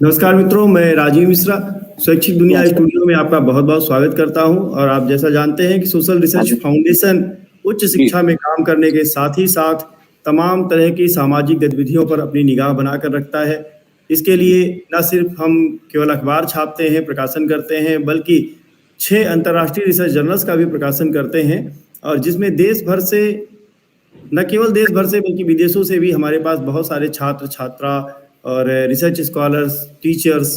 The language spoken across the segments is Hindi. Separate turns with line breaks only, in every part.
नमस्कार मित्रों, मैं राजीव मिश्रा शैक्षिक दुनिया स्टूडियो में आपका बहुत बहुत स्वागत करता हूं। और आप जैसा जानते हैं कि सोशल रिसर्च फाउंडेशन उच्च शिक्षा में काम करने के साथ ही साथ तमाम तरह की सामाजिक गतिविधियों पर अपनी निगाह बनाकर रखता है। इसके लिए न सिर्फ हम केवल अखबार छापते हैं, प्रकाशन करते हैं, बल्कि 6 अंतर्राष्ट्रीय रिसर्च जर्नल्स का भी प्रकाशन करते हैं, और जिसमें देश भर से, न केवल देश भर से बल्कि विदेशों से भी हमारे पास बहुत सारे छात्र छात्रा और रिसर्च स्कॉलर्स, टीचर्स,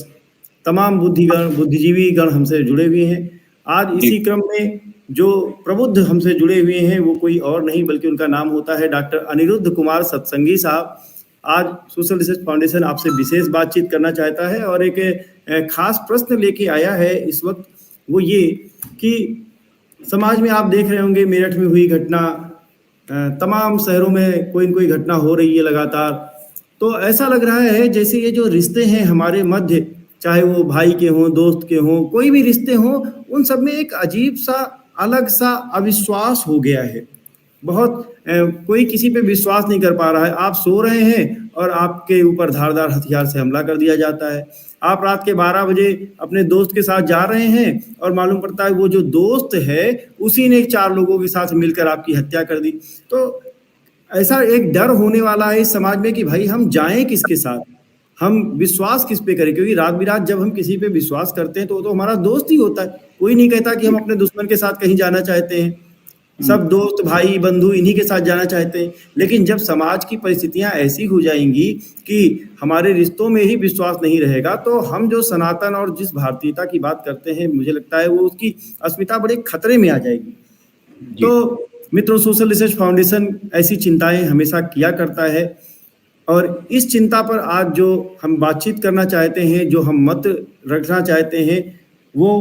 तमाम बुद्धिजीवी गण हमसे जुड़े हुए हैं। आज इसी क्रम में जो प्रबुद्ध हमसे जुड़े हुए हैं वो कोई और नहीं बल्कि उनका नाम होता है डॉक्टर अनिरुद्ध कुमार सत्संगी साहब। आज सोशल रिसर्च फाउंडेशन आपसे विशेष बातचीत करना चाहता है और एक खास प्रश्न लेके आया है इस वक्त। वो ये कि समाज में आप देख रहे होंगे मेरठ में हुई घटना, तमाम शहरों में कोई न कोई घटना हो रही है लगातार। तो ऐसा लग रहा है जैसे ये जो रिश्ते हैं हमारे मध्य, चाहे वो भाई के हों, दोस्त के हों, कोई भी रिश्ते हों, उन सब में एक अजीब सा, अलग सा अविश्वास हो गया है। बहुत कोई किसी पे विश्वास नहीं कर पा रहा है। आप सो रहे हैं और आपके ऊपर धारदार हथियार से हमला कर दिया जाता है। आप रात के 12 बजे अपने दोस्त के साथ जा रहे हैं और मालूम पड़ता है वो जो दोस्त है उसी ने 4 लोगों के साथ मिलकर आपकी हत्या कर दी। तो ऐसा एक डर होने वाला है इस समाज में कि भाई हम जाएं किसके साथ, हम विश्वास किस पे करें, क्योंकि रात बिरात जब हम किसी पे विश्वास करते हैं तो वो तो हमारा दोस्त ही होता है। कोई नहीं कहता कि हम अपने दुश्मन के साथ कहीं जाना चाहते हैं। सब दोस्त, भाई, बंधु इन्हीं के साथ जाना चाहते हैं। लेकिन जब समाज की परिस्थितियां ऐसी हो जाएंगी कि हमारे रिश्तों में ही विश्वास नहीं रहेगा, तो हम जो सनातन और जिस भारतीयता की बात करते हैं, मुझे लगता है वो उसकी अस्मिता बड़े खतरे में आ जाएगी। तो मित्रों, सोशल रिसर्च फाउंडेशन ऐसी चिंताएं हमेशा किया करता है, और इस चिंता पर आज जो हम बातचीत करना चाहते हैं, जो हम मत रखना चाहते हैं, वो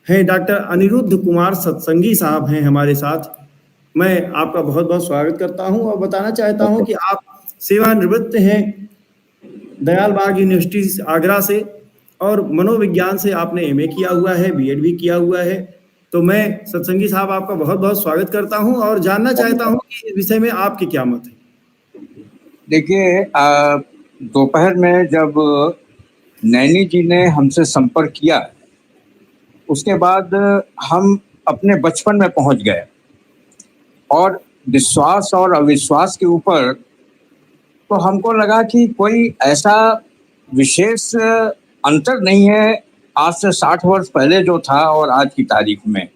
है डॉक्टर अनिरुद्ध कुमार सत्संगी साहब हैं हमारे साथ। मैं आपका बहुत बहुत स्वागत करता हूं और बताना चाहता हूं कि आप सेवानिवृत्त हैं दयाल बाग यूनिवर्सिटी आगरा से, और मनोविज्ञान से आपने एमए किया हुआ है, बीएड भी किया हुआ है। तो मैं सत्संगी साहब आपका बहुत बहुत स्वागत करता हूं और जानना चाहता हूं कि इस विषय में आपके क्या मत है।
देखिए, दोपहर में जब नैनी जी ने हमसे संपर्क किया, उसके बाद हम अपने बचपन में पहुंच गए और विश्वास और अविश्वास के ऊपर तो हमको लगा कि कोई ऐसा विशेष अंतर नहीं है आज से 60 वर्ष पहले जो था और आज की तारीख में।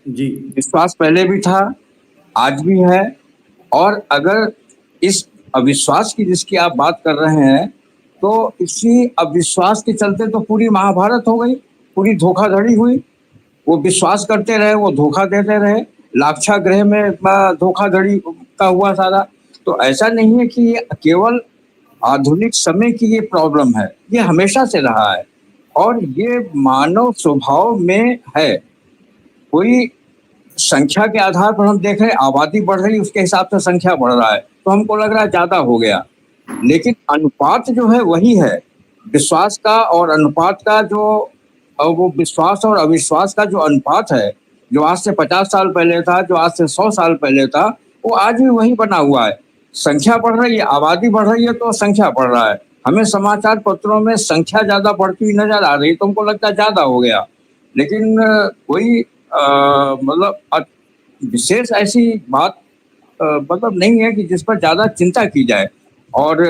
जी,
विश्वास पहले भी था, आज भी है। और अगर इस अविश्वास की जिसकी आप बात कर रहे हैं, तो इसी अविश्वास के चलते तो पूरी महाभारत हो गई, पूरी धोखाधड़ी हुई। वो विश्वास करते रहे, वो धोखा देते रहे, लाक्षागृह में धोखाधड़ी का हुआ सारा। तो ऐसा नहीं है कि ये केवल आधुनिक समय की ये प्रॉब्लम है, ये हमेशा से रहा है और ये मानव स्वभाव में है। कोई संख्या के आधार पर हम देख रहे हैं, आबादी बढ़ रही है, उसके हिसाब से संख्या बढ़ रहा है, तो हमको लग रहा है ज्यादा हो गया, लेकिन अनुपात जो है वही है। विश्वास का और अनुपात का जो वो विश्वास और अविश्वास का जो अनुपात है, जो आज से 50 साल पहले था, जो आज से 100 साल पहले था, वो आज भी वही बना हुआ है। संख्या बढ़ रही है, आबादी बढ़ रही है तो संख्या बढ़ रहा है। हमें समाचार पत्रों में संख्या ज्यादा बढ़ती हुई नजर आ रही है, तो हमको लगता है ज्यादा हो गया, लेकिन कोई मतलब विशेष ऐसी बात मतलब नहीं है कि जिस पर ज्यादा चिंता की जाए। और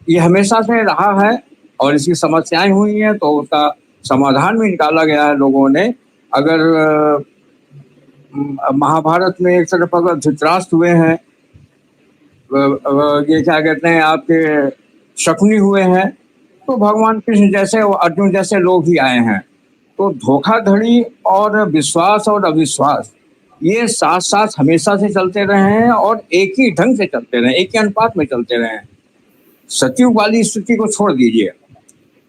ये हमेशा से रहा है और इसकी समस्याएं हुई हैं तो उसका समाधान भी निकाला गया है लोगों ने। अगर महाभारत में एक तरफ अगर धृतराष्ट्र हुए हैं, ये क्या कहते हैं आपके शकुनी हुए हैं, तो भगवान कृष्ण जैसे और अर्जुन जैसे लोग भी आए हैं। तो धोखाधड़ी और विश्वास और अविश्वास ये साथ साथ हमेशा से चलते रहे हैं और एक ही ढंग से चलते रहे, एक ही अनुपात में चलते रहे हैं। सतयुग वाली स्थिति को छोड़ दीजिए,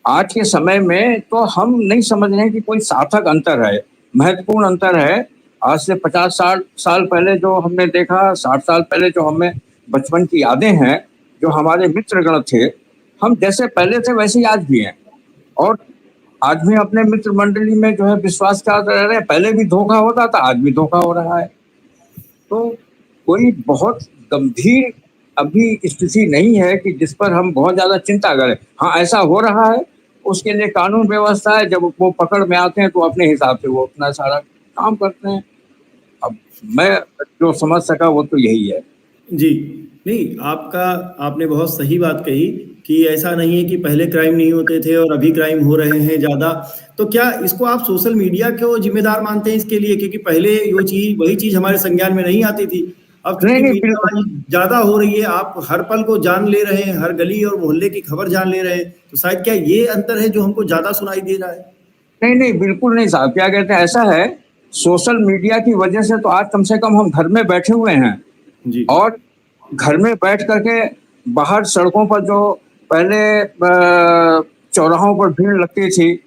आज के समय में तो हम नहीं समझ रहे हैं कि कोई सार्थक अंतर है, महत्वपूर्ण अंतर है। आज से 50-60 साल पहले जो हमने देखा, 60 साल पहले जो हमें बचपन की यादें हैं, जो हमारे मित्रगण थे, हम जैसे पहले थे वैसे ही आज भी हैं। और आज भी अपने मित्र मंडली में जो है विश्वास कर रहे हैं। पहले भी धोखा होता था, आज भी धोखा हो रहा है। तो कोई बहुत गंभीर अभी स्थिति नहीं है कि जिस पर हम बहुत ज्यादा चिंता करें। हाँ, ऐसा हो रहा है, उसके लिए कानून व्यवस्था है। जब वो पकड़ में आते हैं तो अपने हिसाब से वो अपना सारा काम करते हैं। अब मैं जो समझ सका वो तो यही है।
जी, नहीं आपने बहुत सही बात कही कि ऐसा नहीं है कि पहले क्राइम नहीं होते थे और अभी क्राइम हो रहे हैं ज़्यादा। तो क्या इसको आप सोशल मीडिया को ज़िम्मेदार मानते हैं इसके लिए? क्योंकि पहले वही चीज़ हमारे संज्ञान में नहीं आती थी। अब
नहीं
चूँकि
नहीं
मीडियाबाज़ी ज़्यादा हो रही है, आप हर पल को जान ले रहे हैं, हर गली और मोहल्ले की खबर जान ले रहे हैं, तो शायद क्या ये अंतर है जो हमको ज़्यादा सुनाई दे रहा है?
नहीं नहीं बिल्कुल नहीं साहब, क्या कहते हैं, ऐसा है, सोशल मीडिया की वजह से तो आज कम से कम हम घर में बैठे हुए हैं।
जी।
और घर में बैठ करके बाहर सड़कों पर जो पहले चौराहों पर भीड़ लगती थी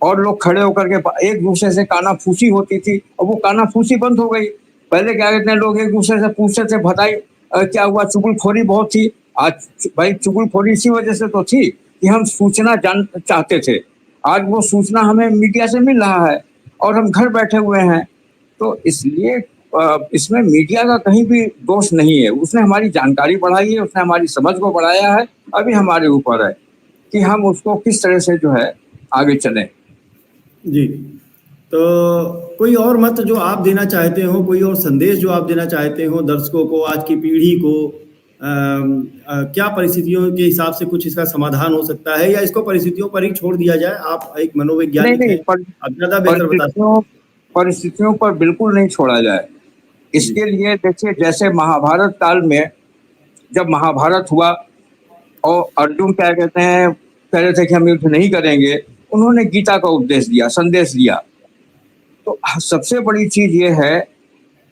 और लोग खड़े होकर के एक दूसरे से कानाफूसी होती थी, और वो कानाफूसी बंद हो गई। पहले क्या कहते हैं, लोग एक दूसरे से पूछते थे बताई क्या हुआ, चुगलखोरी बहुत थी। आज भाई चुगलखोरी इसी वजह से तो थी कि हम सूचना जान चाहते थे। आज वो सूचना हमें मीडिया से मिल रहा है और हम घर बैठे हुए हैं। तो इसलिए इसमें मीडिया का कहीं भी दोष नहीं है। उसने हमारी जानकारी बढ़ाई है, उसने हमारी समझ को बढ़ाया है। अभी हमारे ऊपर है कि हम उसको किस तरह से जो है आगे चलें।
जी, तो कोई और मत जो आप देना चाहते हो, कोई और संदेश जो आप देना चाहते हो दर्शकों को, आज की पीढ़ी को, क्या परिस्थितियों के हिसाब से कुछ इसका समाधान हो सकता है या इसको परिस्थितियों पर ही छोड़ दिया जाए? आप एक
नहीं
मनोवैज्ञानिक
नहीं
हैं, आप ज़्यादा बेहतर बता सकते हैं।
परिस्थितियों पर बिल्कुल नहीं छोड़ा जाए। इसके लिए देखिए, जैसे महाभारत काल में जब महाभारत हुआ और अर्जुन क्या कहते हैं, कह रहे थे कि हम युद्ध नहीं करेंगे, उन्होंने गीता का उपदेश दिया, संदेश दिया। तो सबसे बड़ी चीज ये है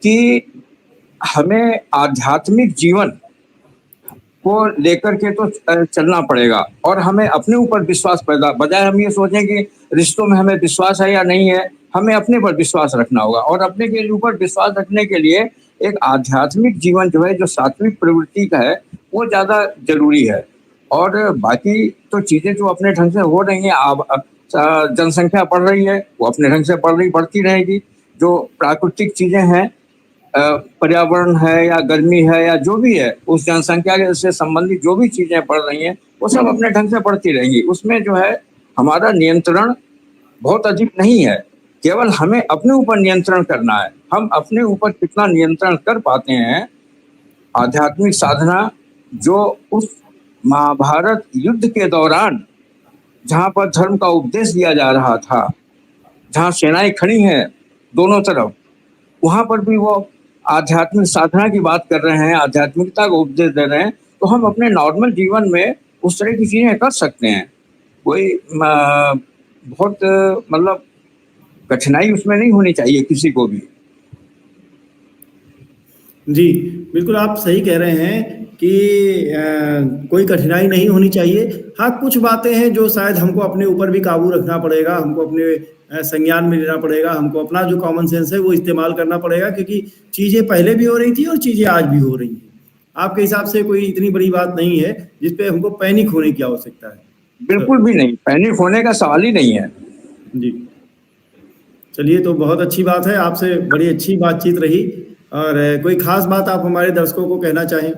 कि हमें आध्यात्मिक जीवन को लेकर के तो चलना पड़ेगा और हमें अपने ऊपर विश्वास पैदा, बजाय हम ये सोचें कि रिश्तों में हमें विश्वास है या नहीं है, हमें अपने पर विश्वास रखना होगा। और अपने के ऊपर विश्वास रखने के लिए एक आध्यात्मिक जीवन जो है, जो सात्विक प्रवृत्ति का है, वो ज्यादा जरूरी है। और बाकी तो चीजें जो अपने ढंग से हो रही हैं, जनसंख्या बढ़ रही है, वो अपने ढंग से बढ़ती रहेगी। जो प्राकृतिक चीजें हैं, पर्यावरण है या गर्मी है या जो भी है, उस जनसंख्या से संबंधित जो भी चीजें बढ़ रही हैं, वो सब अपने ढंग से बढ़ती रहेंगी। उसमें जो है हमारा नियंत्रण बहुत अधिक नहीं है, केवल हमें अपने ऊपर नियंत्रण करना है। हम अपने ऊपर कितना नियंत्रण कर पाते हैं, आध्यात्मिक साधना जो उस महाभारत युद्ध के दौरान जहां पर धर्म का उपदेश दिया जा रहा था, जहां सेनाएं खड़ी हैं दोनों तरफ, वहां पर भी वो आध्यात्मिक साधना की बात कर रहे हैं, आध्यात्मिकता का उपदेश दे रहे हैं। तो हम अपने नॉर्मल जीवन में उस तरह की चीजें कर सकते हैं। कोई बहुत मतलब कठिनाई उसमें नहीं होनी चाहिए किसी को भी।
जी, बिल्कुल आप सही कह रहे हैं कि कोई कठिनाई नहीं होनी चाहिए। हाँ, कुछ बातें हैं जो शायद हमको अपने ऊपर भी काबू रखना पड़ेगा, हमको अपने संज्ञान में लेना पड़ेगा, हमको अपना जो कॉमन सेंस है वो इस्तेमाल करना पड़ेगा, क्योंकि चीज़ें पहले भी हो रही थी और चीज़ें आज भी हो रही हैं। आपके हिसाब से कोई इतनी बड़ी बात नहीं है जिस पे हमको पैनिक होने की आवश्यकता है।
बिल्कुल भी नहीं, पैनिक होने का सवाल ही नहीं है।
जी, चलिए, तो बहुत अच्छी बात है, आपसे बड़ी अच्छी बातचीत रही। और कोई खास बात आप हमारे दर्शकों को कहना चाहें?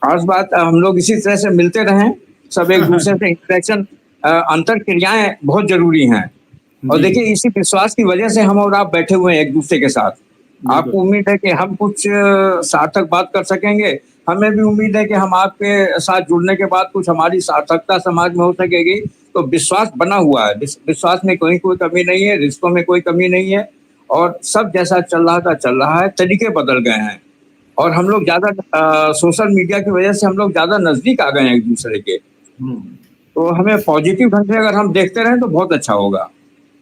खास बात, हम लोग इसी तरह से मिलते रहें, सब एक दूसरे से इंटरेक्शन, अंतर क्रियाएं बहुत जरूरी हैं। और देखिए, इसी विश्वास की वजह से हम और आप बैठे हुए हैं एक दूसरे के साथ। आपको उम्मीद है कि हम कुछ सार्थक बात कर सकेंगे, हमें भी उम्मीद है कि हम आपके साथ जुड़ने के बाद कुछ हमारी सार्थकता समाज में हो सकेगी। तो विश्वास बना हुआ है, विश्वास में कोई कमी नहीं है, रिश्तों में कोई कमी नहीं है। और सब जैसा चल रहा था चल रहा है, तरीके बदल गए हैं और हम लोग ज्यादा सोशल मीडिया की वजह से हम लोग ज्यादा नजदीक आ गए हैं एक दूसरे के। तो हमें पॉजिटिव ढंग से अगर हम देखते रहें तो बहुत अच्छा होगा।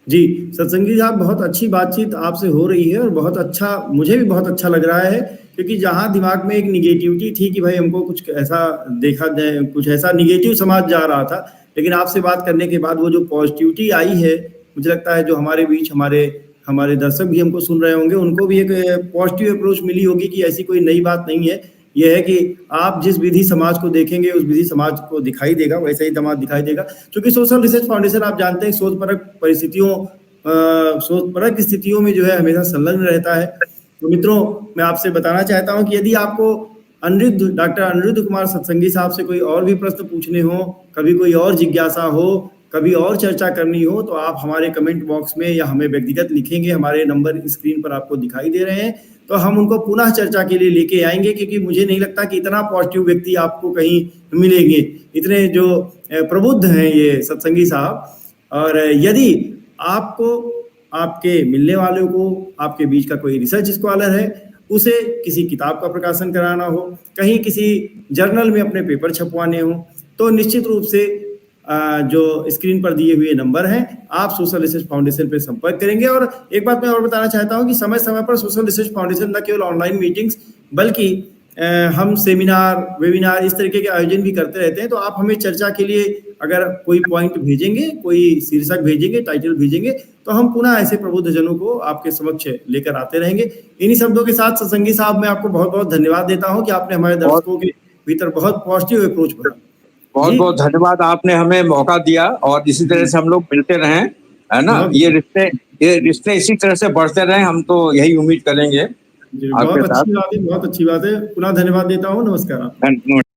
जी, सत्संगी साहब, बहुत अच्छी बातचीत आपसे हो रही है और बहुत अच्छा, मुझे भी बहुत अच्छा लग रहा है, क्योंकि जहाँ दिमाग में एक निगेटिविटी थी कि भाई हमको कुछ ऐसा देखा जाए, कुछ ऐसा निगेटिव समाज जा रहा था, लेकिन आपसे बात करने के बाद वो जो पॉजिटिविटी आई है, मुझे लगता है जो हमारे बीच हमारे दर्शक भी हमको सुन रहे होंगे, उनको भी एक पॉजिटिव अप्रोच मिली होगी कि ऐसी कोई नई बात नहीं है। ये है कि आप जिस विधि समाज को देखेंगे उस विधि समाज को दिखाई देगा, वैसा ही समाज दिखाई देगा। क्योंकि सोशल रिसर्च फाउंडेशन, आप जानते हैं, शोध परक स्थितियों में जो है हमेशा संलग्न रहता है। तो मित्रों, मैं आपसे बताना चाहता हूं कि यदि आपको डॉक्टर अनिरुद्ध कुमार सत्संगी साहब से कोई और भी प्रश्न पूछने हो, कभी कोई और जिज्ञासा हो, कभी और चर्चा करनी हो, तो आप हमारे कमेंट बॉक्स में या हमें व्यक्तिगत लिखेंगे। हमारे नंबर स्क्रीन पर आपको दिखाई दे रहे हैं, तो हम उनको पुनः चर्चा के लिए लेके आएंगे, क्योंकि मुझे नहीं लगता कि इतना पॉजिटिव व्यक्ति आपको कहीं मिलेंगे, इतने जो प्रबुद्ध हैं ये सत्संगी साहब। और यदि आपको, आपके मिलने वालों को, आपके बीच का कोई रिसर्च स्कॉलर है, उसे किसी किताब का प्रकाशन कराना हो, कहीं किसी जर्नल में अपने पेपर छपवाने हो, तो निश्चित रूप से जो स्क्रीन पर दिए हुए नंबर हैं, आप सोशल रिसर्च फाउंडेशन पे संपर्क करेंगे। और एक बात मैं और बताना चाहता हूं कि समय समय पर सोशल रिसर्च फाउंडेशन न केवल ऑनलाइन मीटिंग्स, बल्कि हम सेमिनार, वेबिनार इस तरीके के आयोजन भी करते रहते हैं। तो आप हमें चर्चा के लिए अगर कोई पॉइंट भेजेंगे, कोई शीर्षक भेजेंगे, टाइटल भेजेंगे, तो हम पुनः ऐसे प्रबुद्ध जनों को आपके समक्ष लेकर आते रहेंगे। इन्हीं शब्दों के साथ सत्संगी साहब, मैं आपको बहुत बहुत धन्यवाद देता हूं कि आपने हमारे दर्शकों के भीतर बहुत पॉजिटिव अप्रोच बढ़ा।
बहुत बहुत धन्यवाद, आपने हमें मौका दिया और इसी तरह से हम लोग मिलते रहें, है ना। ये रिश्ते इसी तरह से बढ़ते रहें, हम तो यही उम्मीद करेंगे।
बहुत अच्छी बात है, बहुत अच्छी बात है। पुनः धन्यवाद देता हूँ। नमस्कार।